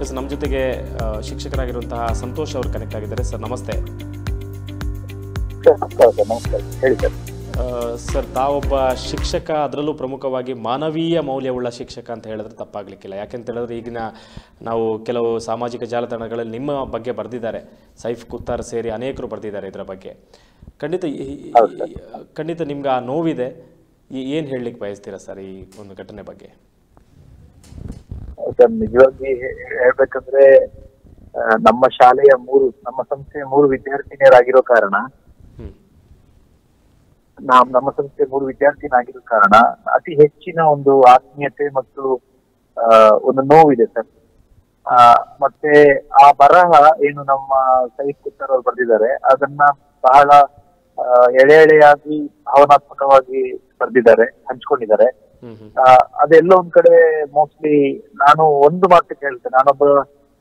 S ನಮ್ಮ ಜೊತೆಗೆ ಶಿಕ್ಷಕರಾಗಿರುವಂತಹ ಸಂತೋಷ್ ಅವರು ಕನೆಕ್ಟ್ ಆಗಿದ್ದಾರೆ. ಸರ್ ನಮಸ್ತೆ. ನಮಸ್ಕಾರ, ಹೇಳಿ ಸರ್. ಸರ್ ತಾವೊಬ್ಬ ಶಿಕ್ಷಕ, ಅದರಲ್ಲೂ ಪ್ರಮುಖವಾಗಿ ಮಾನವೀಯ ಮೌಲ್ಯವುಳ್ಳ ಶಿಕ್ಷಕ ಅಂತ ಹೇಳಿದ್ರೆ ತಪ್ಪಾಗಲಿಕ್ಕಿಲ್ಲ. ಯಾಕೆಂತ ಹೇಳಿದ್ರೆ ಈಗಿನ ನಾವು ಕೆಲವು ಸಾಮಾಜಿಕ ಜಾಲತಾಣಗಳಲ್ಲಿ ನಿಮ್ಮ ಬಗ್ಗೆ ಬರೆದಿದ್ದಾರೆ, ಸೈಫ್ ಕುತ್ತಾರ್ ಸೇರಿ ಅನೇಕರು ಬರೆದಿದ್ದಾರೆ ಇದರ ಬಗ್ಗೆ. ಖಂಡಿತ ನಿಮ್ಗೆ ಆ ನೋವಿದೆ. ಏನು ಹೇಳಲಿಕ್ಕೆ ಬಯಸ್ತೀರಾ ಸರ್ ಈ ಒಂದು ಘಟನೆ ಬಗ್ಗೆ? ಸರ್, ನಿಜವಾಗಿ ಹೇಳ್ಬೇಕಂದ್ರೆ ನಮ್ಮ ಸಂಸ್ಥೆಯ 3 ವಿದ್ಯಾರ್ಥಿನಿಯರಾಗಿರೋ ಕಾರಣ, ನಮ್ಮ ಸಂಸ್ಥೆ 3 ವಿದ್ಯಾರ್ಥಿನಾಗಿರೋ ಕಾರಣ ಅತಿ ಹೆಚ್ಚಿನ ಒಂದು ಆತ್ಮೀಯತೆ ಮತ್ತು ಒಂದು ನೋವಿದೆ ಸರ್. ಮತ್ತೆ ಆ ಬರಹ ಏನು ನಮ್ಮ ಸೈಫ್ ಕುತ್ತಾರ್ ಅವರು ಬರೆದಿದ್ದಾರೆ, ಅದನ್ನ ಬಹಳ ಎಳೆಯಾಗಿ ಭಾವನಾತ್ಮಕವಾಗಿ ಬರೆದಿದ್ದಾರೆ, ಹಂಚ್ಕೊಂಡಿದ್ದಾರೆ. ಅದೆಲ್ಲೋ ಒಂದ್ ಕಡೆ ಮೋಸ್ಟ್ಲಿ ನಾನು ಒಂದು ಮಾತು ಕೇಳ್ತೇನೆ, ನಾನೊಬ್ಬ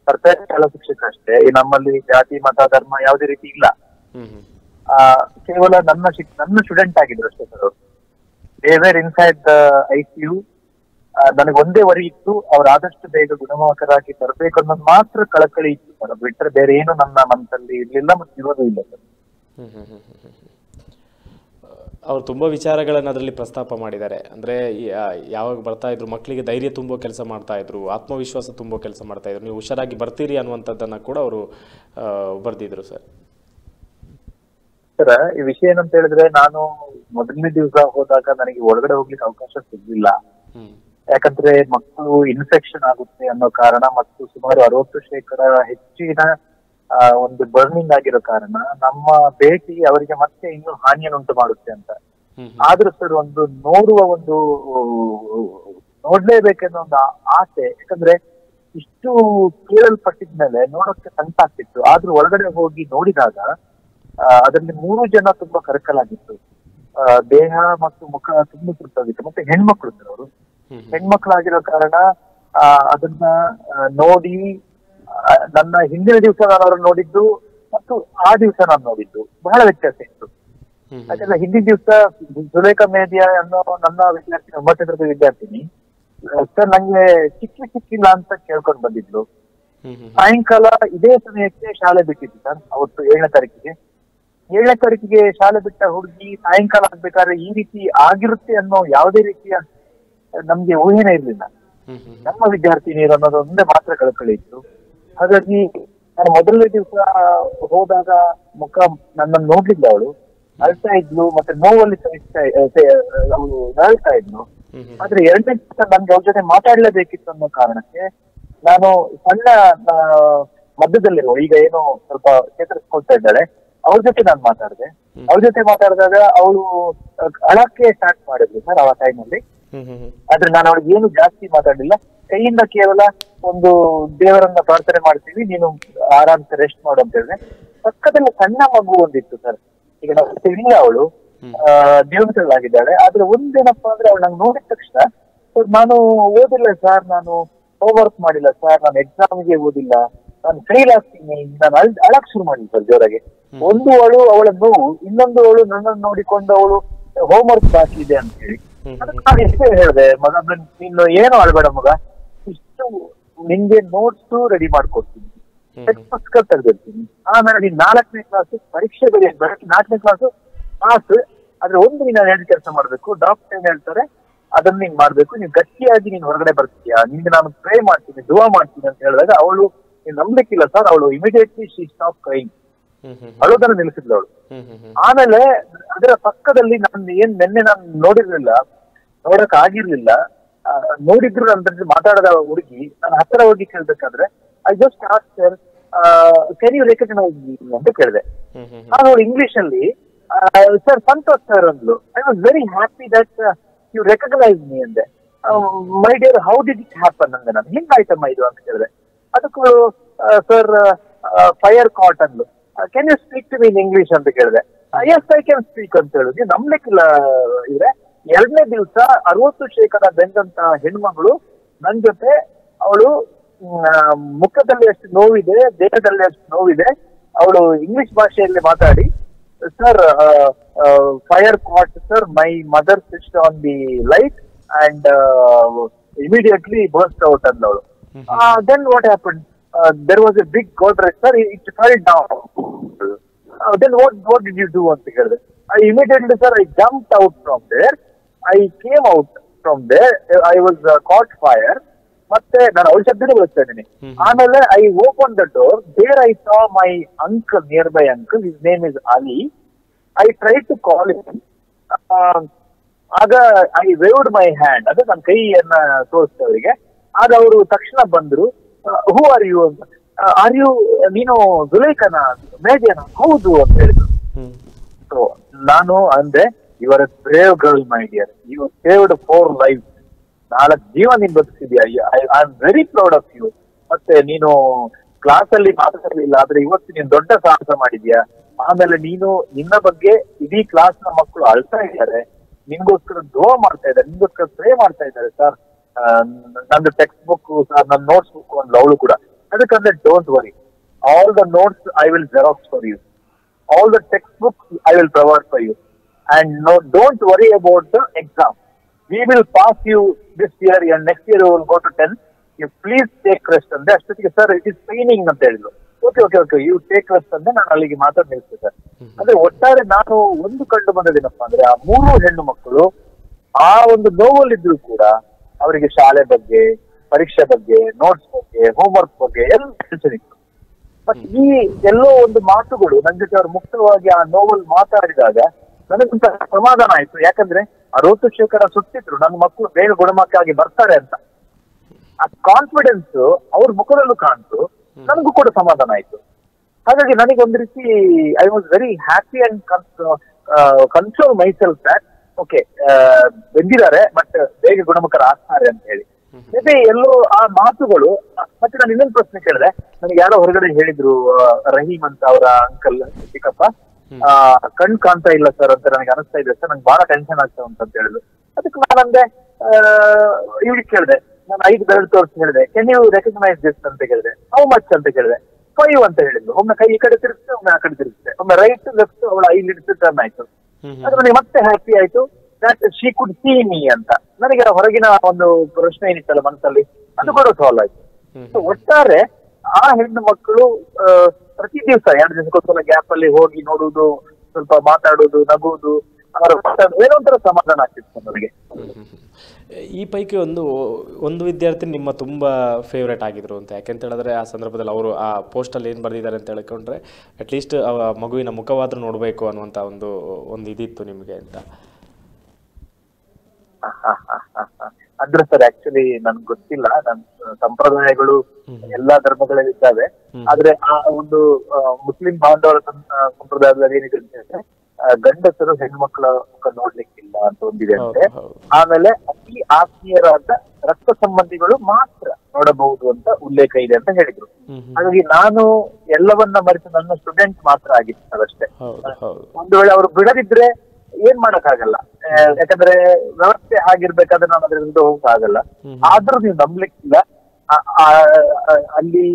ಸರ್ಕಾರಿ ಶಾಲಾ ಶಿಕ್ಷಕ ಅಷ್ಟೇ. ನಮ್ಮಲ್ಲಿ ಜಾತಿ ಮತ ಧರ್ಮ ಯಾವುದೇ ರೀತಿ ಇಲ್ಲ. ಕೇವಲ ನನ್ನ ಸ್ಟೂಡೆಂಟ್ ಆಗಿದ್ರು ಅಷ್ಟೇ ಸರ್ ಅವರು. They were inside the ICU. ನನಗೆ ಒಂದೇ ವರಿ ಇತ್ತು, ಅವ್ರು ಆದಷ್ಟು ಬೇಗ ಗುಣಮುಖರಾಗಿ ತರಬೇಕು ಅನ್ನೋದು ಮಾತ್ರ ಕಳಕಳಿ ಇತ್ತು ಸರ್. ಬಿಟ್ಟರೆ ಬೇರೆ ಏನು ನನ್ನ ಮನಸ್ಸಲ್ಲಿ ಇರ್ಲಿಲ್ಲ ಮತ್ತು ಇರೋದು ಇಲ್ಲ ಸರ್. ಅವರು ತುಂಬ ವಿಚಾರಗಳನ್ನು ಅದರಲ್ಲಿ ಪ್ರಸ್ತಾಪ ಮಾಡಿದ್ದಾರೆ. ಅಂದರೆ ಯಾವಾಗ ಬರ್ತಾ ಇದ್ರು ಮಕ್ಕಳಿಗೆ ಧೈರ್ಯ ತುಂಬೋ ಕೆಲಸ ಮಾಡ್ತಾ ಇದ್ರು, ಆತ್ಮವಿಶ್ವಾಸ ತುಂಬೋ ಕೆಲಸ ಮಾಡ್ತಾ ಇದ್ರು, ನೀವು ಹುಷಾರಾಗಿ ಬರ್ತೀರಿ ಅನ್ನುವಂಥದ್ದನ್ನು ಕೂಡ ಅವರು ಬರೆದಿದ್ರು ಸರ್. ಸರ್, ಈ ವಿಷಯ ಏನಂತ ಹೇಳಿದ್ರೆ, ನಾನು ಮೊದಲನೇ ದಿವಸ ಹೋದಾಗ ನನಗೆ ಒಳಗಡೆ ಹೋಗ್ಲಿಕ್ಕೆ ಅವಕಾಶ ಸಿಗ್ಲಿಲ್ಲ. ಯಾಕಂದ್ರೆ ಮಕ್ಕಳು ಇನ್ಫೆಕ್ಷನ್ ಆಗುತ್ತೆ ಅನ್ನೋ ಕಾರಣ ಮತ್ತು ಸುಮಾರು 60% ಹೆಚ್ಚಿನ ಒಂದು ಬರ್ನಿಂಗ್ ಆಗಿರೋ ಕಾರಣ ನಮ್ಮ ಭೇಟಿ ಅವರಿಗೆ ಮತ್ತೆ ಇನ್ನೂ ಹಾನಿಯನ್ನುಂಟು ಮಾಡುತ್ತೆ ಅಂತ. ಆದ್ರೂ ಸರ್, ನೋಡ್ಲೇಬೇಕೆನ್ನೋ ಒಂದು ಆಸೆ, ಯಾಕಂದ್ರೆ ಇಷ್ಟು ಕೇಳಲ್ಪಟ್ಟಿದ್ಮೇಲೆ ನೋಡೋಕೆ ಸಂಕಟ ಆಗ್ತಿತ್ತು. ಆದ್ರೂ ಒಳಗಡೆ ಹೋಗಿ ನೋಡಿದಾಗ ಅದರಲ್ಲಿ 3 ಜನ ತುಂಬಾ ಕರಕಲಾಗಿತ್ತು. ದೇಹ ಮತ್ತು ಮುಖ ತುಂಬಾ ಸುತ್ತಾಗಿತ್ತು. ಮತ್ತೆ ಹೆಣ್ಮಕ್ಳು ಸರ್, ಅವರು ಹೆಣ್ಮಕ್ಳಾಗಿರೋ ಕಾರಣ ಅದನ್ನ ನೋಡಿ ನನ್ನ ಹಿಂದಿನ ದಿವಸ ನಾನು ಅವ್ರನ್ನ ನೋಡಿದ್ದು ಮತ್ತು ಆ ದಿವಸ ನಾನು ನೋಡಿದ್ದು ಬಹಳ ವ್ಯತ್ಯಾಸ ಇತ್ತು. ಯಾಕಂದ್ರೆ ಹಿಂದಿನ ದಿವಸ ಜುಲೇಖಾ ಮೇದಿಯಾ ಅನ್ನೋ ನನ್ನ ವಿದ್ಯಾರ್ಥಿನಿ, 9ನೇ ತರಗತಿ ವಿದ್ಯಾರ್ಥಿನಿ ಸರ್, ನಂಗೆ ಸಿಕ್ಕಿಲ್ಲ ಅಂತ ಕೇಳ್ಕೊಂಡು ಬಂದಿದ್ಲು. ಸಾಯಂಕಾಲ ಇದೇ ಸಮಯಕ್ಕೆ ಶಾಲೆ ಬಿಟ್ಟಿದ್ದು ಸರ್. ಅವತ್ತು 7ನೇ ತಾರೀಕಿಗೆ ಶಾಲೆ ಬಿಟ್ಟ ಹುಡುಗಿ ಸಾಯಂಕಾಲ ಆಗ್ಬೇಕಾದ್ರೆ ಈ ರೀತಿ ಆಗಿರುತ್ತೆ ಅನ್ನೋ ಯಾವುದೇ ರೀತಿಯ ನಮ್ಗೆ ಊಹೆನೇ ಇರ್ಲಿಲ್ಲ. ನಮ್ಮ ವಿದ್ಯಾರ್ಥಿನಿಯರು ಅನ್ನೋದು ಒಂದೇ ಮಾತ್ರ ಕಳಕಳಿ ಇತ್ತು. ಹಾಗಾಗಿ ನಾನು ಮೊದಲನೇ ದಿವಸ ಹೋದಾಗ ಮುಖ ನನ್ನನ್ನು ನೋಡ್ಲಿಲ್ಲ, ಅವಳು ಅಳ್ತಾ ಇದ್ಲು, ಮತ್ತೆ ನೋವಲ್ಲಿ ಅವಳು ನರಳ್ತಾ ಇದ್ಲು. ಆದ್ರೆ 2ನೇ ದಿವಸ ನನ್ಗೆ ಅವ್ರ ಜೊತೆ ಮಾತಾಡ್ಲೇಬೇಕಿತ್ತು ಅನ್ನೋ ಕಾರಣಕ್ಕೆ ನಾನು ಸಣ್ಣ ಮಧ್ಯದಲ್ಲಿರುವ, ಈಗ ಏನೋ ಸ್ವಲ್ಪ ಚೇತರಿಸ್ಕೊಳ್ತಾ ಇದ್ದಾಳೆ, ಅವ್ರ ಜೊತೆ ನಾನು ಮಾತಾಡಿದೆ. ಅವ್ರ ಜೊತೆ ಮಾತಾಡಿದಾಗ ಅವಳು ಅಳಕ್ಕೆ ಸ್ಟಾರ್ಟ್ ಮಾಡಿದ್ಲು ಸರ್ ಆ ಟೈಮಲ್ಲಿ. ಆದ್ರೆ ನಾನು ಅವಳಿಗೆ ಏನು ಜಾಸ್ತಿ ಮಾತಾಡ್ಲಿಲ್ಲ. ಕೈಯಿಂದ ಕೇವಲ ಒಂದು ದೇವರನ್ನ ಪ್ರಾರ್ಥನೆ ಮಾಡ್ತೀವಿ, ನೀನು ಆರಾಮ್ಸೆ ರೆಸ್ಟ್ ಮಾಡು ಅಂತ ಹೇಳಿದ್ರೆ. ಪಕ್ಕದಲ್ಲಿ ಸಣ್ಣ ಮಗು ಒಂದಿತ್ತು ಸರ್. ಈಗ ನಾವು ತಿಳಿಯ ಅವಳು ದೇವತೆಗಳಾಗಿದ್ದಾಳೆ. ಆದ್ರೆ ಒಂದೇನಪ್ಪಾ ಅಂದ್ರೆ ಅವಳು ನಂಗೆ ನೋಡಿದ ತಕ್ಷಣ, ಸರ್ ನಾನು ಓದಿಲ್ಲ ಸರ್, ನಾನು ಹೋಮ್ವರ್ಕ್ ಮಾಡಿಲ್ಲ ಸರ್, ನಾನು ಎಕ್ಸಾಮ್ಗೆ ಓದಿಲ್ಲ, ನಾನು ಫೇಲ್ ಆಗ್ತೀನಿ, ನಾನು ಅಳಕ್ ಶುರು ಮಾಡಿಲ್ಲ ಸರ್ ಜೋರಾಗಿ. ಒಂದು ಅವಳ ನೋವು, ಇನ್ನೊಂದು ಅವಳು ನನ್ನನ್ನು ನೋಡಿಕೊಂಡು ಅವಳು ಹೋಮ್ವರ್ಕ್ ಬಾಕಿ ಇದೆ ಅಂತ ಹೇಳಿ. ಅದಕ್ಕೆ ನಾನು ಎಷ್ಟೇ ಹೇಳಿದೆ, ಮಗ ನೀನು ಏನು ಅಳ್ಬೇಡ ಮಗ, ಇಷ್ಟು ನಿಂಗೆ ನೋಟ್ಸ್ ರೆಡಿ ಮಾಡ್ಕೊಡ್ತೀನಿ, ಪುಸ್ತಕ ತೆಗೆದಿರ್ತೀನಿ, ಆಮೇಲೆ ನೀನ್ 4ನೇ ಕ್ಲಾಸ್ ಪರೀಕ್ಷೆ ಬರೆಯಕ್ 4ನೇ ಕ್ಲಾಸ್ ಪಾಸ್. ಆದ್ರೆ ನೀನು ಹೇಳಿದ ಕೆಲಸ ಮಾಡ್ಬೇಕು, ಡಾಕ್ಟರ್ ಏನ್ ಹೇಳ್ತಾರೆ ಅದನ್ನ ನೀನ್ ಮಾಡ್ಬೇಕು, ನೀನ್ ಗಟ್ಟಿಯಾಗಿ ನೀನ್ ಹೊರಗಡೆ ಬರ್ತೀಯಾ, ನಿನ್ಗೆ ನಾನು ಪ್ರೇ ಮಾಡ್ತೀನಿ, ದುವಾ ಮಾಡ್ತೀನಿ ಅಂತ ಹೇಳಿದಾಗ ಅವಳು, ನೀನ್ ನಂಬಲಿಕ್ಕಿಲ್ಲ ಸರ್, ಅವಳು ಇಮಿಡಿಯೇಟ್ಲಿ ಶಿ ಸ್ಟಾಪ್ ಕ್ರೈಯಿಂಗ್, ಅಳೋದನ್ನ ನಿಲ್ಲಿಸಿದ್ಲು ಅವಳು. ಆಮೇಲೆ ಅದರ ಪಕ್ಕದಲ್ಲಿ ನಿನ್ನೆ ನಾನು ನೋಡಕ್ ಆಗಿರ್ಲಿಲ್ಲ, ನೋಡಿದ್ರು ನನ್ನ ಮಾತಾಡದ ಹುಡುಗಿ ನಾನು ಹತ್ತಿರ ಹೋಗಿ ಕೇಳ್ಬೇಕಾದ್ರೆ, I just ask sir can you recognise me ಅಂತ ಕೇಳಿದೆ. ನಾನು ಇಂಗ್ಲಿಷ್ ಅಲ್ಲಿ ಸರ್ ಸಂತೋಷ್ ಸರ್ ಅಂದ್ಲು. I was very happy that you recognise me ಅಂದೆ. My dear, how did it happen ಅಂದೆ ನಾನು. ಹಿಂಗಾಯ್ತಮ್ಮ ಇದು ಅಂತ ಕೇಳಿದೆ. ಅದಕ್ಕೂ ಸರ್ ಫೈರ್ ಕಾಟ್ ಅಂದ್ಲು. Can you speak to me in English ಅಂತ ಕೇಳಿದೆ. ಎಸ್ ಐ ಕ್ಯಾನ್ ಸ್ಪೀಕ್ ಅಂತ ಹೇಳಿದ್ವಿ. ನಂಬಲಿಕ್ಕಿಲ್ಲ ಇದ್ರೆ 2ನೇ ದಿವಸ 60% ಬೆಂದಂತ ಹೆಣ್ಮಗಳು ನನ್ ಜೊತೆ, ಅವಳು ಮುಖದಲ್ಲಿ ಎಷ್ಟು ನೋವಿದೆ, ದೇಹದಲ್ಲಿ ಎಷ್ಟು ನೋವಿದೆ, ಅವಳು ಇಂಗ್ಲಿಷ್ ಭಾಷೆಯಲ್ಲಿ ಮಾತಾಡಿ, sir fire caught sir, my mother switched on the light and immediately burst out ಅಂದವಳು. Then what happen, there was a big Godrej, sir, it fell down. Then what did you do ಅಂತ ಹೇಳಿದೆ. I immediately, sir, I jumped out from there. I came out from there. I was caught fire. ಮತ್ತೆ ನಾನು ಅವ್ರ ಶಬ್ದನೇ ಬಳಸ್ತಾ ಇದ್ದೀನಿ. ಆಮೇಲೆ I opened the door. There I saw my uncle, nearby uncle. His name is Ali. I tried to call him. ಆಗ I waved my hand, ಅದೇ ನನ್ನ ಕೈಯನ್ನ ತೋರಿಸ್ತಾ ಅವರಿಗೆ. ಆಗ ಅವರು ತಕ್ಷಣ ಬಂದ್ರು. ಹೂ ಆರ್ ಯು ಅಂತ. ಆರ್ ಯು, ನೀನು ಜುಲೈಕನ ಮೇಜನ? ಹೌದು ಅಂತ ಹೇಳಿದ್ರು. ಸೊ ನಾನು ಅಂದೆ, you are a brave girl my dear, you saved 4 lives. 4 ಜೀವ ನೀನ್ ಬದುಕಿದ್ಯಾ. I am very proud of you. ಮತ್ತೆ ನೀನು ಕ್ಲಾಸ್ ಅಲ್ಲಿ ಮಾತಾಡಲಿಲ್ಲ, ಆದ್ರೆ ಇವತ್ತು ನೀನು ದೊಡ್ಡ ಸಾಹಸ ಮಾಡಿದ್ಯಾ. ಆಮೇಲೆ ನೀನು ನಿನ್ನ ಬಗ್ಗೆ ಇಡೀ ಕ್ಲಾಸ್ ನ ಮಕ್ಕಳು ಅಳ್ತಾ ಇದ್ದಾರೆ, ನಿನ್ಗೋಸ್ಕರ ದುವಾ ಮಾಡ್ತಾ ಇದ್ದಾರೆ, ನಿನ್ಗೋಸ್ಕರ ಪ್ರೇ ಮಾಡ್ತಾ ಇದ್ದಾರೆ. ಸರ್, ನಂದು ಟೆಕ್ಸ್ಟ್ ಬುಕ್ ಸರ್, ನನ್ನ ನೋಟ್ಸ್ ಬುಕ್ ಒಂದು ಅವಳು ಕೂಡ. ಅದಕ್ಕಂದ್ರೆ don't worry, all the notes I will xerox for you, all the textbooks I will provide for you, and no don't worry about the exam. We will pass you this year and next year will go to 10th. You please take rest ಅಂದೆ. ಅಷ್ಟೊತ್ತಿಗೆ sir it is training ಅಂತ ಹೇಳಿದ್ರು. Okay okay okay, you take rest ಅಂದೆ. ನಾನು ಅಲ್ಲಿಗೆ ಮಾತಾಡ್ ನಿಲ್ತೆ sir. ಅಂದ್ರೆ ಒಟ್ಟಾರೆ ನಾನು ಒಂದು ಕಂಡು ಬಂದದೇನಪ್ಪಾ ಅಂದ್ರೆ, ಆ 3 ಹೆಣ್ಣು ಮಕ್ಕಳು ಆ ಒಂದು ನೋವಲ್ಲಿದ್ರು ಕೂಡ ಅವರಿಗೆ ಶಾಲೆ ಬಗ್ಗೆ, ಪರೀಕ್ಷೆ ಬಗ್ಗೆ, ನೋಟ್ಸ್ ಬಗ್ಗೆ, ಹೋಮ್ವರ್ಕ್ ಬಗ್ಗೆ ಎಲ್ಲ ಟೆನ್ಷನ್ ಇತ್ತು. ಬಟ್ ಈ ಎಲ್ಲೋ ಒಂದು ಮಾತುಗಳು ನನ್ನ ಜೊತೆ ಅವ್ರು ಮುಕ್ತವಾಗಿ ಆ ನೋವಲ್ಲಿ ಮಾತಾಡಿದಾಗ ನನಗೊಂತ ಸಮಾಧಾನ ಆಯ್ತು. ಯಾಕಂದ್ರೆ 60% ಸುತ್ತಿದ್ರು ನನ್ನ ಮಕ್ಕಳು ಬೇಗ ಗುಣಮುಖವಾಗಿ ಬರ್ತಾರೆ ಅಂತ. ಆ ಕಾನ್ಫಿಡೆನ್ಸ್ ಅವ್ರ ಮುಖದಲ್ಲೂ ಕಾಣ್ತು, ನನಗೂ ಕೂಡ ಸಮಾಧಾನ ಆಯ್ತು. ಹಾಗಾಗಿ ನನಗೆ ಒಂದು ರೀತಿ I was very happy and console myself that okay, ಬಂದಿದ್ದಾರೆ ಬಟ್ ಬೇಗ ಗುಣಮುಖರಾಗ್ತಾರೆ ಅಂತ ಹೇಳಿ. ಮತ್ತೆ ಎಲ್ಲೋ ಆ ಮಾತುಗಳು. ಮತ್ತೆ ನಾನು ಇನ್ನೊಂದು ಪ್ರಶ್ನೆ ಕೇಳಿದೆ. ನನಗೆ ಯಾರೋ ಹೊರಗಡೆ ಹೇಳಿದ್ರು, ರಹೀಮ್ ಅಂತ ಅವರ ಅಂಕಲ್, ಚಿಕ್ಕಪ್ಪ, ಕಣ್ ಕಾಣ್ತಾ ಇಲ್ಲ ಸರ್ ಅಂತ ನನಗೆ ಅನಿಸ್ತಾ ಇದೆ ಸರ್, ನಂಗೆ ಬಹಳ ಟೆನ್ಷನ್ ಆಗ್ತಾ ಉಂಟು ಅಂತ ಹೇಳಿದ್ರು. ಅದಕ್ಕೆ ನಾನಂದೆ, ಇವ್ರಿಗೆ ಕೇಳಿದೆ, ನಾನು 5 ಬೆರಳು ತೋರಿಸಿ ಹೇಳಿದೆ, ಕೆನ್ ಯು ರೆಕಗ್ನೈಸ್ ದಿಸ್ ಅಂತ ಕೇಳಿದೆ. ಹೌ ಮಚ್ ಅಂತ ಕೇಳಿದೆ. 5 ಅಂತ ಹೇಳಿದ್ರು. ಒಮ್ಮೆ ಕೈ ಈ ಕಡೆ ತಿರುಗಿಸಿದೆ, ಒಮ್ಮೆ ಆ ಕಡೆ ತಿರುಗಿಸಿದೆ, ಒಮ್ಮೆ ರೈಟ್ ಲೆಫ್ಟ್, ಅವಳ 5 ಹಿಡಿದು ಟರ್ನ್ ಆಯ್ತು. ಅದು ನನಗೆ ಮತ್ತೆ ಹ್ಯಾಪಿ ಆಯ್ತು that she could see me ಅಂತ. ನನಗೆ ಹೊರಗಿನ ಒಂದು ಪ್ರಶ್ನೆ ಏನಿತ್ತಲ್ಲ ಮನಸ್ಸಲ್ಲಿ, ಅದು ಕೂಡ ಸಾಲ್ವ್ ಆಯ್ತು. ಸೊ ಒಟ್ಟಾರೆ ಆ ಹೆಣ್ಣು ಮಕ್ಕಳು ಪ್ರತಿ ದಿವಸ 2 ದಿವಸಕ್ಕೊಂದ್ಸಲ ಗ್ಯಾಪ್ ಅಲ್ಲಿ ಹೋಗಿ ನೋಡುವುದು, ಸ್ವಲ್ಪ ಮಾತಾಡುವುದು, ನಗುವುದು, ಅವರ ಏನೋ ಒಂಥರ ಸಮಾಧಾನ ಆಗ್ತಿತ್ತು ನನಗೆ. ಈ ಪೈಕಿ ಒಂದು ವಿದ್ಯಾರ್ಥಿ ನಿಮ್ಮ ತುಂಬ ಫೇವ್ರೇಟ್ ಆಗಿದ್ರು ಅಂತ. ಯಾಕೆಂತ ಹೇಳಿದ್ರೆ ಆ ಸಂದರ್ಭದಲ್ಲಿ ಅವರು ಆ ಪೋಸ್ಟಲ್ಲಿ ಏನು ಬರೆದಿದ್ದಾರೆ ಅಂತ ಹೇಳ್ಕೊಂಡ್ರೆ ಅಟ್ಲೀಸ್ಟ್ ಆ ಮಗುವಿನ ಮುಖವಾದ್ರೂ ನೋಡಬೇಕು ಅನ್ನುವಂಥ ಒಂದು ಇದಿತ್ತು ನಿಮಗೆ ಅಂತ. ಅಂದ್ರೆ ಸರ್ ಆಕ್ಚುಲಿ ನನ್ಗೆ ಗೊತ್ತಿಲ್ಲ, ನನ್ನ ಸಂಪ್ರದಾಯಗಳು ಎಲ್ಲಾ ಧರ್ಮಗಳಲ್ಲಿ ಇದ್ದಾವೆ. ಆದ್ರೆ ಆ ಒಂದು ಮುಸ್ಲಿಂ ಬಾಂಧವರ ಸಂಪ್ರದಾಯದಲ್ಲಿ ಏನಿದೆ ಅಂತಂದ್ರೆ, ಗಂಡಸರು ಹೆಣ್ಮಕ್ಳ ಮುಖ ನೋಡ್ಲಿಕ್ಕಿಲ್ಲ ಅಂತ ಒಂದಿದೆ ಅಂತೆ. ಆಮೇಲೆ ಅತಿ ಆತ್ಮೀಯರಾದ ರಕ್ತ ಸಂಬಂಧಿಗಳು ಮಾತ್ರ ನೋಡಬಹುದು ಅಂತ ಉಲ್ಲೇಖ ಇದೆ ಅಂತ ಹೇಳಿದ್ರು. ಹಾಗಾಗಿ ನಾನು ಎಲ್ಲವನ್ನ ಮರೆತು ನನ್ನ ಸ್ಟೂಡೆಂಟ್ ಮಾತ್ರ ಆಗಿತ್ತು ಸರ್ ಅಷ್ಟೇ. ಒಂದು ವೇಳೆ ಅವರು ಬಿಡದಿದ್ರೆ ಏನ್ ಮಾಡಕ್ಕಾಗಲ್ಲ, ಯಾಕಂದ್ರೆ ವ್ಯವಸ್ಥೆ ಆಗಿರ್ಬೇಕಾದ್ರೆ ನಾನು ಅದ್ರ ವಿರುದ್ಧ ಹೋಗಕ್ಕಾಗಲ್ಲ. ಆದ್ರೂ ನೀವು ನಂಬ್ಲಿಕ್ಕಿಲ್ಲ, ಅಲ್ಲಿ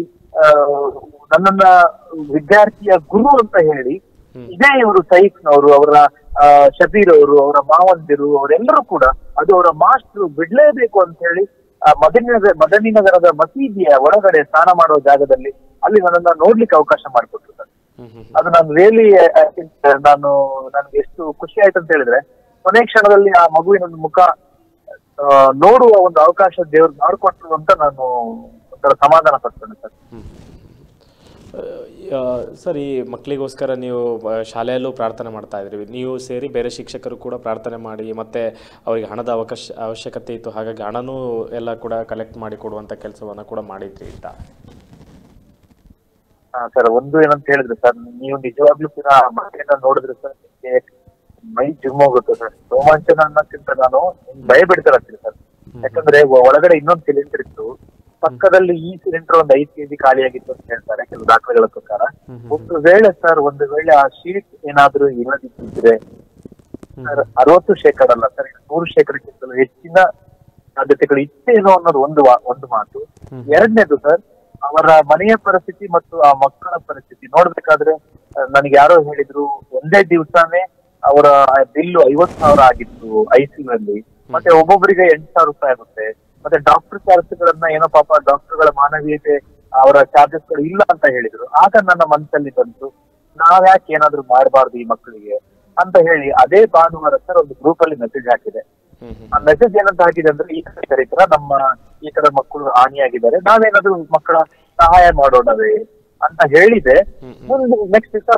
ನನ್ನನ್ನ ವಿದ್ಯಾರ್ಥಿಯ ಗುರು ಅಂತ ಹೇಳಿ ಇದೇ ಇವರು ಸೈಫ್ನವರು, ಅವರ ಶಬೀರ್ ಅವರು, ಅವರ ಮಾವಂದಿರು, ಅವರೆಲ್ಲರೂ ಕೂಡ ಅದು ಅವರ ಮಾಸ್ಟ್ರು ಬಿಡ್ಲೇಬೇಕು ಅಂತ ಹೇಳಿ ಮದನಿ ನಗರದ ಮಸೀದಿಯ ಒಳಗಡೆ ಸ್ನಾನ ಮಾಡುವ ಜಾಗದಲ್ಲಿ ಅಲ್ಲಿ ನನ್ನನ್ನ ನೋಡ್ಲಿಕ್ಕೆ ಅವಕಾಶ ಮಾಡಿಕೊಟ್ರು ಸರ್. ಅದು ನಾನು ರಿಯಲಿ ನನ್ಗೆ ಎಷ್ಟು ಖುಷಿ ಆಯ್ತು ಅಂತ ಹೇಳಿದ್ರೆ, ಕೊನೆ ಕ್ಷಣದಲ್ಲಿ ಆ ಮಗುವಿನ ಮುಖ ನೋಡುವ ಒಂದು ಅವಕಾಶ ದೇವ್ರು ಮಾಡಿಕೊಟ್ರು ಅಂತ ನಾನು ಒಂಥರ ಸಮಾಧಾನ ಪಡ್ತೇನೆ ಸರ್. ಸರ್, ಈ ಮಕ್ಕಳಿಗೋಸ್ಕರ ನೀವು ಶಾಲೆಯಲ್ಲೂ ಪ್ರಾರ್ಥನೆ ಮಾಡ್ತಾ ಇದ್ರಿ, ನೀವು ಸೇರಿ ಬೇರೆ ಶಿಕ್ಷಕರು ಕೂಡ ಪ್ರಾರ್ಥನೆ ಮಾಡಿ, ಮತ್ತೆ ಅವರಿಗೆ ಹಣದ ಅವಶ್ಯಕತೆ ಇತ್ತು, ಹಾಗಾಗಿ ಹಣನೂ ಎಲ್ಲ ಕೂಡ ಕಲೆಕ್ಟ್ ಮಾಡಿ ಕೊಡುವಂಥ ಕೆಲಸವನ್ನು ಕೂಡ ಮಾಡಿದ್ರಿ ಅಂತ. ಸರ್, ಒಂದು ಏನಂತ ಹೇಳಿದ್ರೆ ಸರ್, ನೀವು ನಿಜವಾಗ್ಲೂ ಕೂಡ ಮಕ್ಕಳನ್ನ ನೋಡಿದ್ರೆ ಸರ್ ನಿಮ್ಗೆ ಮೈ ಜಿಮ್ ಹೋಗುತ್ತೆ ಸರ್. ರೋಮಾಂಚನ ಅನ್ನೋಕ್ಕಿಂತ ನಾನು ಭಯ ಬಿಡ್ತಾರಂತೀನಿ ಸರ್. ಯಾಕಂದ್ರೆ ಒಳಗಡೆ ಇನ್ನೊಂದು ಸಿಲಿಂಡರ್ ಇತ್ತು, ಪಕ್ಕದಲ್ಲಿ ಈ ಸಿಲಿಂಡರ್ ಒಂದು 5 kg ಖಾಲಿಯಾಗಿತ್ತು ಅಂತ ಹೇಳ್ತಾರೆ ಕೆಲವು ದಾಖಲೆಗಳ ಪ್ರಕಾರ. ಒಂದು ವೇಳೆ ಆ ಶೀಟ್ ಏನಾದ್ರೂ ಇಲ್ಲದಿದ್ದರೆ ಸರ್ 60% ಅಲ್ಲ ಸರ್, 100%ಕ್ಕಿಂತಲೂ ಹೆಚ್ಚಿನ ಸಾಧ್ಯತೆಗಳು ಇತ್ತೇನೋ ಅನ್ನೋದು ಒಂದು ಮಾತು. ಎರಡನೇದು ಸರ್, ಅವರ ಮನೆಯ ಪರಿಸ್ಥಿತಿ ಮತ್ತು ಆ ಮಕ್ಕಳ ಪರಿಸ್ಥಿತಿ ನೋಡ್ಬೇಕಾದ್ರೆ ನನಗೆ ಯಾರೋ ಹೇಳಿದ್ರು, ಒಂದೇ ದಿವಸನೇ ಅವರ ಬಿಲ್ಲು 50,000 ಆಗಿತ್ತು ICU ಅಲ್ಲಿ. ಮತ್ತೆ ಒಬ್ಬೊಬ್ಬರಿಗೆ 8,000 ರೂಪಾಯಿ ಆಗುತ್ತೆ. ಮತ್ತೆ ಡಾಕ್ಟರ್ ಚಾರ್ಜ್ಗಳನ್ನ ಏನೋ ಪಾಪ ಡಾಕ್ಟರ್ಗಳ ಮಾನವೀಯತೆ ಅವರ ಚಾರ್ಜಸ್ಗಳು ಇಲ್ಲ ಅಂತ ಹೇಳಿದ್ರು. ಆಗ ನನ್ನ ಮನಸ್ಸಲ್ಲಿ ಬಂತು, ನಾವ್ಯಾಕೆ ಏನಾದ್ರು ಮಾಡಬಾರ್ದು ಈ ಮಕ್ಕಳಿಗೆ ಅಂತ ಹೇಳಿ ಅದೇ ಭಾನುವಾರ ಸರ್ ಒಂದು ಗ್ರೂಪ್ ಅಲ್ಲಿ ಮೆಸೇಜ್ ಹಾಕಿದೆ. ಆ ಮೆಸೇಜ್ ಏನಂತ ಹಾಕಿದೆ ಅಂದ್ರೆ, ಈ ತರ ನಮ್ಮ ಈ ತರ ಮಕ್ಕಳು ಹಾನಿಯಾಗಿದ್ದಾರೆ, ನಾವೇನಾದ್ರೂ ಮಕ್ಕಳ ಸಹಾಯ ಮಾಡೋಣವೇ ಅಂತ ಹೇಳಿದೆ. ಮುಂದೆ ನೆಕ್ಸ್ಟ್ ದಿವಸ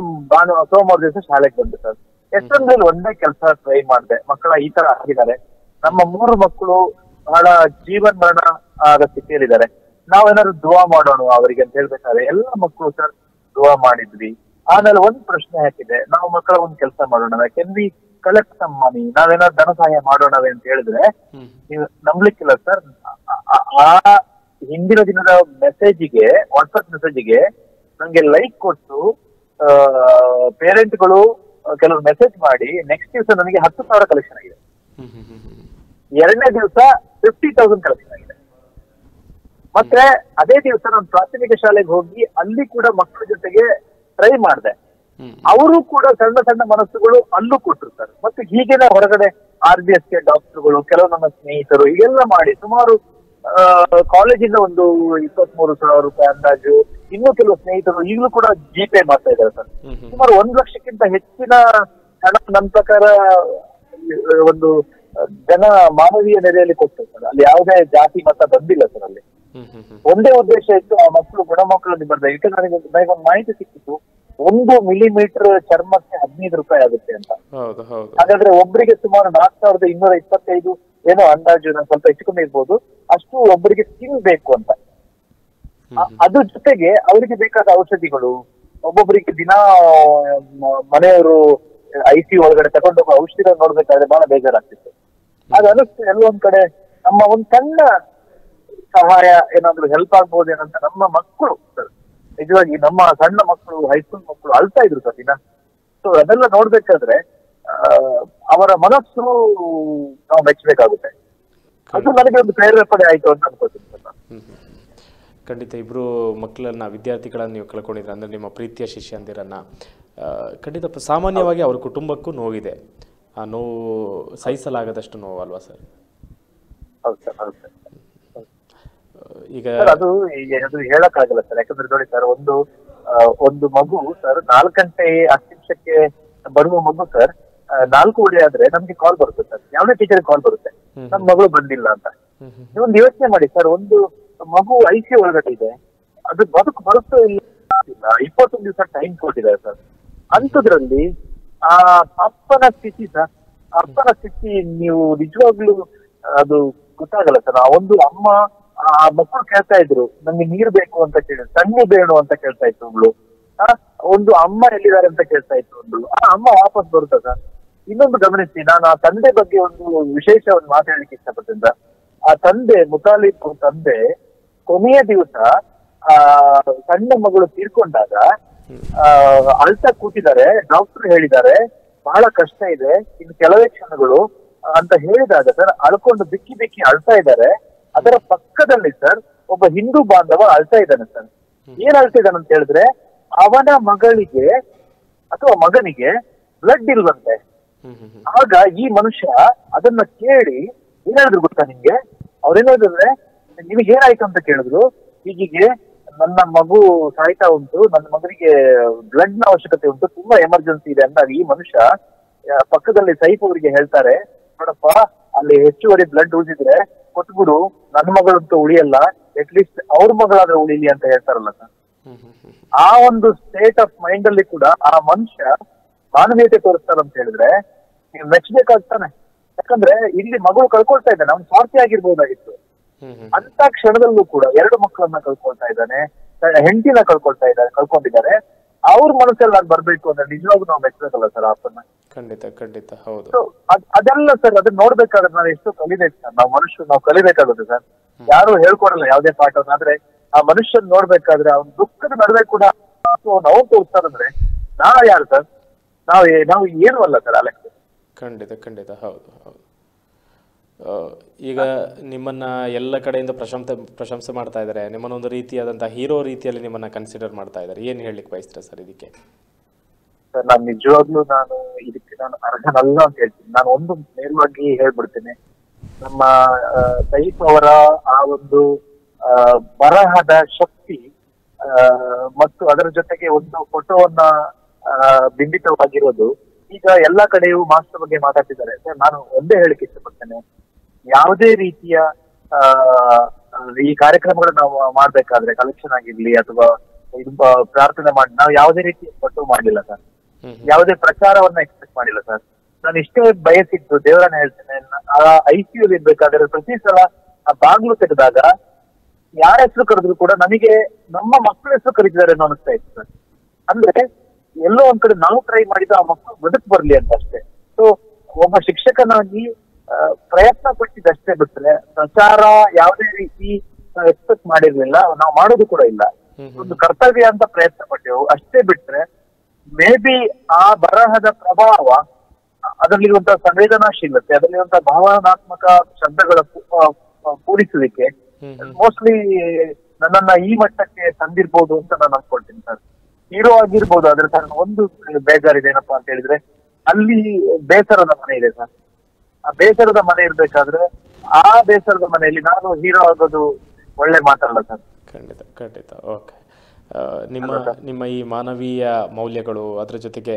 ಸೋಮವಾರ ದಿವಸ ಶಾಲೆಗೆ ಬಂದೆ ಸರ್. ಎಷ್ಟೊಂದ್ರಲ್ಲಿ ಒಂದೇ ಕೆಲಸ ಟ್ರೈ ಮಾಡಿದೆ. ಮಕ್ಕಳ ಈ ತರ ಆಗಿದ್ದಾರೆ, ನಮ್ಮ 3 ಮಕ್ಕಳು ಬಹಳ ಜೀವನ್ ಮರಣ ಆದ ಸ್ಥಿತಿಯಲ್ಲಿದ್ದಾರೆ, ನಾವೇನಾದ್ರು ದುವಾ ಮಾಡೋಣ ಅವರಿಗೆ ಅಂತ ಹೇಳ್ಬೇಕಾದ್ರೆ ಎಲ್ಲ ಮಕ್ಕಳು ಸರ್ ದುವಾ ಮಾಡಿದ್ವಿ. ಆಮೇಲೆ ಒಂದ್ ಪ್ರಶ್ನೆ ಹಾಕಿದೆ, ನಾವು ಮಕ್ಕಳ ಒಂದ್ ಕೆಲಸ ಮಾಡೋಣ, can we collect some money, ನಾವೇನಾದ್ರು ಧನ ಸಹಾಯ ಮಾಡೋಣವೇ ಅಂತ ಹೇಳಿದ್ರೆ, ನೀವು ನಂಬ್ಲಿಕ್ಕಿಲ್ಲ ಸರ್, ಆ ಹಿಂದಿನ ದಿನದ ಮೆಸೇಜಿಗೆ, ವಾಟ್ಸ್ಆಪ್ ಮೆಸೇಜಿಗೆ ನಂಗೆ ಲೈಕ್ ಕೊಟ್ಟು ಪೇರೆಂಟ್ಗಳು ಕೆಲವರು ಮೆಸೇಜ್ ಮಾಡಿ ನೆಕ್ಸ್ಟ್ ದಿವಸ ನನಗೆ 10,000 ಕಲೆಕ್ಷನ್ ಆಗಿದೆ. ಎರಡನೇ ದಿವಸ 50,000 ಕಲೆಕ್ಷನ್ ಆಗಿದೆ. ಮತ್ತೆ ಅದೇ ದಿವಸ ನಾನು ಪ್ರಾಥಮಿಕ ಶಾಲೆಗೆ ಹೋಗಿ ಅಲ್ಲಿ ಕೂಡ ಮಕ್ಕಳ ಜೊತೆಗೆ ಟ್ರೈ ಮಾಡಿದೆ. ಅವರು ಕೂಡ ಸಣ್ಣ ಸಣ್ಣ ಮನಸ್ಸುಗಳು ಅಲ್ಲೂ ಕೊಟ್ಟರು ಸರ್. ಮತ್ತೆ ಹೀಗೇನೆ ಹೊರಗಡೆ RBSK ಡಾಕ್ಟರ್ಗಳು, ಕೆಲವು ನನ್ನ ಸ್ನೇಹಿತರು ಹೀಗೆಲ್ಲ ಮಾಡಿ ಸುಮಾರು ಕಾಲೇಜಿಂದ ಒಂದು 23,000 ರೂಪಾಯಿ ಅಂದಾಜು, ಇನ್ನೂ ಕೆಲವು ಸ್ನೇಹಿತರು ಈಗಲೂ ಕೂಡ GPay ಮಾಡ್ತಾ ಇದ್ದಾರೆ ಸರ್. ಸುಮಾರು 1 ಲಕ್ಷಕ್ಕಿಂತ ಹೆಚ್ಚಿನ ಹಣ ನನ್ನ ಪ್ರಕಾರ ಒಂದು ಜನ ಮಾನವೀಯ ನೆಲೆಯಲ್ಲಿ ಕೊಟ್ಟರು ಸರ್. ಅಲ್ಲಿ ಯಾವುದೇ ಜಾತಿ ಮತ ಬಂದಿಲ್ಲ ಸರ್. ಅಲ್ಲಿ ಒಂದೇ ಉದ್ದೇಶ ಇತ್ತು, ಆ ಮಕ್ಕಳು ಗುಣಮಕ್ಕಳಲ್ಲಿ ಬರ್ತಾರೆ. ಯಾಕಂದ್ರೆ ನನಗೊಂದು ಮಾಹಿತಿ ಸಿಕ್ಕಿತ್ತು, 1 ಮಿಲಿಮೀಟರ್ ಚರ್ಮಕ್ಕೆ 15 ರೂಪಾಯಿ ಆಗುತ್ತೆ ಅಂತ. ಹಾಗಾದ್ರೆ ಒಬ್ಬರಿಗೆ ಸುಮಾರು 4,225 ಏನೋ ಅಂದಾಜು, ನಾನು ಸ್ವಲ್ಪ ಹೆಚ್ಚಿಕೊಂಡು ಇರ್ಬೋದು, ಅಷ್ಟು ಒಬ್ಬರಿಗೆ ಸ್ಕಿನ್ ಬೇಕು ಅಂತ. ಅದ್ರ ಜೊತೆಗೆ ಅವರಿಗೆ ಬೇಕಾದ ಔಷಧಿಗಳು, ಒಬ್ಬೊಬ್ಬರಿಗೆ ದಿನ ಮನೆಯವರು ICU ಒಳಗಡೆ ತಗೊಂಡು ಹೋಗೋ ಔಷಧಿ ನೋಡ್ಬೇಕಾದ್ರೆ ಬಹಳ ಬೇಜಾರಾಗ್ತಿತ್ತು. ಅದು ಅನಿಸ್ತು ಎಲ್ಲೊಂದ್ ಕಡೆ ನಮ್ಮ ಒಂದ್ ಸಣ್ಣ ಸಹಾಯ ಏನಾದ್ರು ಹೆಲ್ಪ್ ಆಗ್ಬೋದೇನಂತ. ನಮ್ಮ ಮಕ್ಕಳು ಸರ್, ನಿಜವಾಗಿ ನಮ್ಮ ಸಣ್ಣ ಮಕ್ಕಳು, ಹೈಸ್ಕೂಲ್ ಮಕ್ಕಳು ಅಳ್ತಾ ಇದ್ರು ಸರ್ ದಿನ. ಸೊ ಅದೆಲ್ಲ ನೋಡ್ಬೇಕಾದ್ರೆ ಅವರ ಮನಸ್ಸು ನಾವು ಮೆಚ್ಚಬೇಕಾಗುತ್ತೆ. ಅದು ನನಗೆ ಒಂದು ಪ್ರೇರೇಪಣೆ ಆಯ್ತು ಅಂತ ಅನ್ಕೋತೀನಿ ಸರ್ ನಾನು. ಖಂಡಿತ ಇಬ್ಬರು ಮಕ್ಕಳನ್ನ, ವಿದ್ಯಾರ್ಥಿಗಳನ್ನ ನೀವು ಕಳ್ಕೊಂಡಿದ್ರೆ, ಅಂದರೆ ನಿಮ್ಮ ಪ್ರೀತಿಯ ಶಿಷ್ಯಂದಿರನ್ನ, ಖಂಡಿತ ಸಾಮಾನ್ಯವಾಗಿ ಅವ್ರ ಕುಟುಂಬಕ್ಕೂ ನೋವಿದೆ. ಆ ನೋವು ಸಹಿಸಲಾಗದಷ್ಟು ನೋವು ಅಲ್ವಾ ಸರ್? ಹೌದು ಸರ್, ಹೌದು ಸರ್. ಈಗ ಅದು ಹೇಳಕ್ಕಾಗಲ್ಲ ಸರ್. ಯಾಕಂದ್ರೆ ನೋಡಿ ಸರ್, ಒಂದು ಮಗು ಸರ್ 4 ಗಂಟೆ 10 ನಿಮಿಷಕ್ಕೆ ಬರುವ ಮಗು ಸರ್ 4 ಗಂಟೆ ಆದ್ರೆ ನಮ್ಗೆ ಕಾಲ್ ಬರುತ್ತೆ ಸರ್, ಯಾವ್ದೇ ಟೀಚರ್ ಕಾಲ್ ಬರುತ್ತೆ, ನಮ್ ಮಗಳು ಬಂದಿಲ್ಲ ಅಂತ. ನೀವೊಂದು ಯೋಚನೆ ಮಾಡಿ ಸರ್, ಒಂದು ಮಗು ICU ಒಳಗಡೆ ಇದೆ, ಅದು ಬರುತ್ತೋ ಇಲ್ಲ, 21 ದಿವಸ ಟೈಮ್ ಕೊಟ್ಟಿದ್ದಾರೆ ಸರ್. ಅಂಥದ್ರಲ್ಲಿ ಆ ಅಪ್ಪನ ಸ್ಥಿತಿ ಸರ್, ಅಪ್ಪನ ಸ್ಥಿತಿ ನೀವು ನಿಜವಾಗ್ಲೂ ಅದು ಗೊತ್ತಾಗಲ್ಲ ಸರ್. ಆ ಒಂದು ಅಮ್ಮ, ಆ ಮಕ್ಕಳು ಕೇಳ್ತಾ ಇದ್ರು, ನಮ್ಗೆ ನೀರ್ ಬೇಕು ಅಂತ ಕೇಳಿ, ತಣ್ಣೀರು ಬೇಣು ಅಂತ ಕೇಳ್ತಾ ಇತ್ತು ಒಬ್ಳು. ಒಂದು ಅಮ್ಮ ಎಲ್ಲಿದ್ದಾರೆ ಅಂತ ಕೇಳ್ತಾ ಇತ್ತು ಒಬ್ಳು. ಆ ಅಮ್ಮ ವಾಪಸ್ ಬರುತ್ತಾ ಸರ್? ಇನ್ನೊಂದು ಗಮನಿಸಿ, ನಾನು ಆ ತಂದೆ ಬಗ್ಗೆ ಒಂದು ವಿಶೇಷ ಒಂದು ಮಾತಾಡ್ಲಿಕ್ಕೆ ಇಷ್ಟಪಟ್ಟಿದ್ದ. ಆ ತಂದೆ, ಮುತಾಲಿಬ್ ತಂದೆ, ಕೊನೆಯ ದಿವಸ ಸಣ್ಣ ಮಗಳು ತೀರ್ಕೊಂಡಾಗ ಅಳ್ತಾ ಕೂತಿದ್ದಾರೆ. ಡಾಕ್ಟರ್ ಹೇಳಿದ್ದಾರೆ ಬಹಳ ಕಷ್ಟ ಇದೆ, ಇನ್ನು ಕೆಲವೇ ಕ್ಷಣಗಳು ಅಂತ ಹೇಳಿದಾಗ ಸರ್ ಅಳ್ಕೊಂಡು ಬಿಕ್ಕಿ ಬಿಕ್ಕಿ ಅಳ್ತಾ ಇದ್ದಾರೆ. ಅದರ ಪಕ್ಕದಲ್ಲಿ ಸರ್ ಒಬ್ಬ ಹಿಂದೂ ಬಾಂಧವ ಅಳ್ತಾ ಇದ್ದಾನೆ ಸರ್. ಏನ್ ಅಳ್ತಾ ಇದ್ದಾನೆ ಅಂತ ಹೇಳಿದ್ರೆ, ಅವನ ಮಗಳಿಗೆ ಅಥವಾ ಮಗನಿಗೆ ಬ್ಲಡ್ ಇಲ್ವಂತೆ. ಆಗ ಈ ಮನುಷ್ಯ ಅದನ್ನ ಕೇಳಿ ಏನಾದ್ರು ಗೊತ್ತಾ ನಿಮ್ಗೆ? ಅವ್ರೇನಾದ್ರೆ, ನಿಮಗೆ ಏನಾಯ್ತು ಅಂತ ಕೇಳಿದ್ರು. ಹೀಗೆ ನನ್ನ ಮಗು ಸಾಯ್ತಾ ಉಂಟು, ನನ್ನ ಮಗನಿಗೆ ಬ್ಲಡ್ ನ ಅವಶ್ಯಕತೆ ಉಂಟು, ತುಂಬಾ ಎಮರ್ಜೆನ್ಸಿ ಇದೆ ಅಂದಾಗ ಈ ಮನುಷ್ಯ ಪಕ್ಕದಲ್ಲಿ ಸೈಫ್ ಅವರಿಗೆ ಹೇಳ್ತಾರೆ, ನೋಡಪ್ಪ ಅಲ್ಲಿ ಹೆಚ್ಚುವರಿ ಬ್ಲಡ್ ಉಳಿದಿದ್ರೆ ಕೊಟ್ಬಿಡು, ನನ್ನ ಮಗಳಂತೂ ಉಳಿಯಲ್ಲ, ಅಟ್ಲೀಸ್ಟ್ ಅವ್ರ ಮಗಳಾದ್ರೆ ಉಳಿಲಿ ಅಂತ ಹೇಳ್ತಾರಲ್ಲ ಸರ್. ಆ ಒಂದು ಸ್ಟೇಟ್ ಆಫ್ ಮೈಂಡ್ ಅಲ್ಲಿ ಕೂಡ ಆ ಮನುಷ್ಯ ಮಾನವೀಯತೆ ತೋರಿಸ್ತಾರೆ ಅಂತ ಹೇಳಿದ್ರೆ ನೀವು ಮೆಚ್ಚಬೇಕಾಗ್ತಾನೆ. ಯಾಕಂದ್ರೆ ಇಲ್ಲಿ ಮಗಳು ಕಳ್ಕೊಳ್ತಾ ಇದ್ದಾನೆ, ಅವ್ನು ಸ್ವಾರ್ಥಿ ಆಗಿರ್ಬೋದಾಗಿತ್ತು. ಅಂತ ಕ್ಷಣದಲ್ಲೂ ಕೂಡ 2 ಮಕ್ಕಳನ್ನ ಕಳ್ಕೊಳ್ತಾ ಇದ್ದಾನೆ, ಹೆಂಡತಿನ ಕಳ್ಕೊಂಡಿದ್ದಾರೆ. ಅವ್ರ ಮನಸ್ಸಲ್ಲಿ ನಾನು ಬರ್ಬೇಕು ಅಂದ್ರೆ ನಿಜವಾಗ್ಲೂ ನಾವು ಮೆಚ್ಚಬೇಕಲ್ಲ ಸರ್ ಆ ಅಪ್ಪನ್ನ. ಖಂಡಿತ ಖಂಡಿತ ಹೌದು. ಅದೆಲ್ಲ ಸರ್, ಅದನ್ನ ನೋಡ್ಬೇಕಾದ್ರೆ ನಾನು ಎಷ್ಟು ಕಲಿಬೇಕು ಸರ್. ನಾವು ಕಲಿಬೇಕಾಗುತ್ತೆ ಸರ್. ಯಾರು ಹೇಳ್ಕೊಡಲ್ಲ ಯಾವುದೇ ಪಾಠವನ್ನ. ಆದ್ರೆ ಆ ಮನುಷ್ಯನ್ ನೋಡ್ಬೇಕಾದ್ರೆ ಅವ್ನ ದುಃಖದ ನಡುವೆ ಕೂಡ ನಾವು ತೋರಿಸ್ತಾರಂದ್ರೆ ನಾವ್ ಯಾರು ಸರ್? ನಾವು ಏನು ಅಲ್ಲ ಸರ್ ಆ ಲೆಕ್ಕ. ಖಂಡಿತ ಖಂಡಿತ ಹೌದು ಹೌದು. ಈಗ ನಿಮ್ಮನ್ನ ಎಲ್ಲ ಕಡೆಯಿಂದ ಪ್ರಶಂಸೆ ಮಾಡ್ತಾ ಇದ್ದಾರೆ, ನಿಮ್ಮನ್ನೊಂದು ರೀತಿಯಾದಂತಹ ಹೀರೋ ರೀತಿಯಲ್ಲಿ ನಿಮ್ಮನ್ನ ಕನ್ಸಿಡರ್ ಮಾಡ್ತಾ ಇದ್ದಾರೆ. ಏನ್ ಹೇಳಲಿಕ್ಕೆ ಬಯಸ್ತೀರಾ ಸರ್ ಇದಕ್ಕೆ? ಸರ್ ನಾನು ನಿಜವಾಗ್ಲೂ ಇದಕ್ಕೆ ಅರ್ಹನಲ್ಲ ಅಂತ ಹೇಳ್ತೀನಿ. ನಾನು ಒಂದು ನೇರವಾಗಿ ಹೇಳ್ಬಿಡ್ತೇನೆ, ನಮ್ಮ ಸೈಫ್ ಅವರ ಆ ಒಂದು ಬರಹದ ಶಕ್ತಿ ಮತ್ತು ಅದರ ಜೊತೆಗೆ ಒಂದು ಫೋಟೋವನ್ನ ಬಿಂಬಿತವಾಗಿರೋದು. ಈಗ ಎಲ್ಲಾ ಕಡೆಯೂ ಮಾಸ್ಕ್ ಬಗ್ಗೆ ಮಾತಾಡ್ತಿದ್ದಾರೆ ಸರ್. ನಾನು ಒಂದೇ ಹೇಳಿಕ್ಕೆ ಇಷ್ಟಪಡ್ತೇನೆ, ಯಾವುದೇ ರೀತಿಯ ಈ ಕಾರ್ಯಕ್ರಮಗಳನ್ನ ನಾವು ಮಾಡ್ಬೇಕಾದ್ರೆ ಕಲೆಕ್ಷನ್ ಆಗಿರ್ಲಿ ಅಥವಾ ಪ್ರಾರ್ಥನೆ ಮಾಡಿ ನಾವು ಯಾವುದೇ ರೀತಿ ಫೋಟೋ ಮಾಡಿಲ್ಲ ಸರ್, ಯಾವುದೇ ಪ್ರಚಾರವನ್ನ ಎಕ್ಸ್ಪೆಕ್ಟ್ ಮಾಡಿಲ್ಲ ಸರ್. ನಾನು ಇಷ್ಟೇ ಬಯಸಿದ್ದು ದೇವರನ್ನ ಹೇಳ್ತೇನೆ, ICU ಇರ್ಬೇಕಾದ್ರೆ ಪ್ರತಿ ಸಲ ಆ ಬಾಗ್ಲು ತೆಗೆದಾಗ ಯಾರ ಹೆಸರು ಕರೆದ್ರು ಕೂಡ ನನಗೆ ನಮ್ಮ ಮಕ್ಕಳ ಹೆಸರು ಕರೀತಿದ್ದಾರೆ ಅನ್ನೋ ಅನಿಸ್ತಾ ಇತ್ತು ಸರ್. ಅಂದ್ರೆ ಎಲ್ಲೋ ಒಂದ್ ಕಡೆ ನಾವು ಟ್ರೈ ಮಾಡಿದ ಆ ಮಕ್ಕಳು ಬದುಕು ಬರ್ಲಿ ಅಂತ ಅಷ್ಟೇ. ಸೊ ಒಬ್ಬ ಶಿಕ್ಷಕನಾಗಿ ಪ್ರಯತ್ನ ಪಟ್ಟಿದ್ದಷ್ಟೇ ಬಿಟ್ರೆ ಪ್ರಚಾರ ಯಾವುದೇ ರೀತಿ ಎಕ್ಸ್ಪೆಕ್ಟ್ ಮಾಡಿರ್ಲಿಲ್ಲ, ನಾವು ಮಾಡೋದು ಕೂಡ ಇಲ್ಲ. ಒಂದು ಕರ್ತವ್ಯ ಅಂತ ಪ್ರಯತ್ನ ಪಟ್ಟೆವು ಅಷ್ಟೇ ಬಿಟ್ರೆ ಮೇ ಬಿ ಆ ಬರಹದ ಪ್ರಭಾವ, ಅದರಲ್ಲಿರುವಂತಹ ಸಂವೇದನಾಶೀಲತೆ, ಅದರಲ್ಲಿರುವಂತಹ ಭಾವನಾತ್ಮಕ ಶಬ್ದಗಳ ಪೂರೈಸುವಿಕೆ ಮೋಸ್ಟ್ಲಿ ನನ್ನನ್ನ ಈ ಮಟ್ಟಕ್ಕೆ ತಂದಿರ್ಬೋದು ಅಂತ ನಾನು ಅನ್ಕೊಳ್ತೀನಿ ಸರ್. ಹೀರೋ ಆಗಿರ್ಬೋದು, ಆದ್ರೆ ಸರ್ ಒಂದು ಬೇಜಾರಿದೆ ಏನಪ್ಪಾ ಅಂತ ಹೇಳಿದ್ರೆ ಅಲ್ಲಿ ಬೇಸರದ ಮನೆ ಇದೆ ಸರ್. ಆ ಬೇಸರದ ಮನೆ ಇರ್ಬೇಕಾದ್ರೆ ಆ ಬೇಸರದ ಮನೆಯಲ್ಲಿ ನಾನು ಹೀರೋ ಆಗೋದು ಒಳ್ಳೆ ಮಾತಲ್ಲ ಸರ್. ಖಂಡಿತ ಖಂಡಿತ. ಓಕೆ, ನಿಮ್ಮ ಈ ಮಾನವೀಯ ಮೌಲ್ಯಗಳು ಅದರ ಜೊತೆಗೆ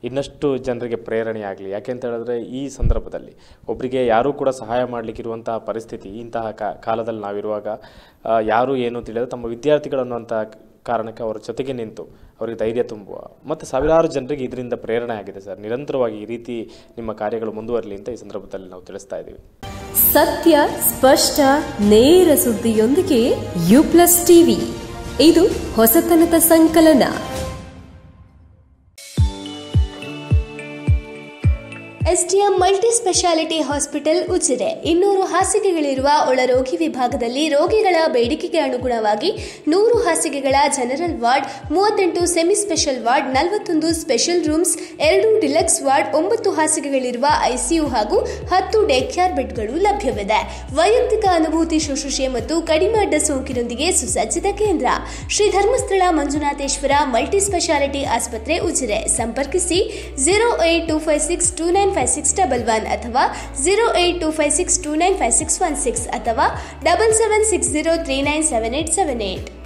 ಇನ್ನಷ್ಟು ಜನರಿಗೆ ಪ್ರೇರಣೆ ಆಗಲಿ. ಯಾಕೆಂತ ಹೇಳಿದ್ರೆ ಈ ಸಂದರ್ಭದಲ್ಲಿ ಒಬ್ಬರಿಗೆ ಯಾರೂ ಕೂಡ ಸಹಾಯ ಮಾಡಲಿಕ್ಕಿರುವಂತಹ ಪರಿಸ್ಥಿತಿ ಇಂತಹ ಕಾಲದಲ್ಲಿ ನಾವಿರುವಾಗ ಯಾರೂ ಏನೂ ತಿಳಿಯದೆ ತಮ್ಮ ವಿದ್ಯಾರ್ಥಿಗಳನ್ನುವಂಥ ಕಾರಣಕ್ಕೆ ಅವರ ಜೊತೆಗೆ ನಿಂತು ಅವರಿಗೆ ಧೈರ್ಯ ತುಂಬುವ ಮತ್ತು ಸಾವಿರಾರು ಜನರಿಗೆ ಇದರಿಂದ ಪ್ರೇರಣೆ ಆಗಿದೆ ಸರ್. ನಿರಂತರವಾಗಿ ಈ ರೀತಿ ನಿಮ್ಮ ಕಾರ್ಯಗಳು ಮುಂದುವರಲಿ ಅಂತ ಈ ಸಂದರ್ಭದಲ್ಲಿ ನಾವು ತಿಳಿಸ್ತಾ ಇದ್ದೀವಿ. ಸತ್ಯ, ಸ್ಪಷ್ಟ, ನೇರ ಸುದ್ದಿಯೊಂದಿಗೆ U+ TV. ಇದು ಹೊಸತನದ ಸಂಕಲನ. STM multi speciality hospital Ujire 200 ಹಾಸಿಗೆಗಳಿರುವ ಒಳರೋಗಿ ವಿಭಾಗದಲ್ಲಿ ರೋಗಿಗಳ ಬೇಡಿಕೆಗೆ ಅನುಗುಣವಾಗಿ 100 ಹಾಸಿಗೆಗಳ general ward, 38 semi special ward, 41 special rooms, 2 deluxe ward, 9 ಹಾಸಿಗೆಗಳಿರುವ ICU ಹಾಗೂ 10 ಡೇ ಕೇರ್ ಬೆಡ್ಗಳು ಲಭ್ಯವಿದೆ. ವೈಯಕ್ತಿಕ ಅನುಭೂತಿ ಶುಶ್ರೂಷೆ ಮತ್ತು ಕಡಿಮೆ ಅಡ್ಡ ಸೋಂಕಿನೊಂದಿಗೆ ಸುಸಜ್ಜಿತ ಕೇಂದ್ರ. ಶ್ರೀ ಧರ್ಮಸ್ಥಳ ಮಂಜುನಾಥೇಶ್ವರ ಮಲ್ಟಿ ಸ್ಪೆಷಾಲಿಟಿ ಆಸ್ಪತ್ರೆ ಉಜಿರೆ. ಸಂಪರ್ಕಿಸಿ 08256295611 ಅಥವಾ 08256295616 ಅಥವಾ 7760397878.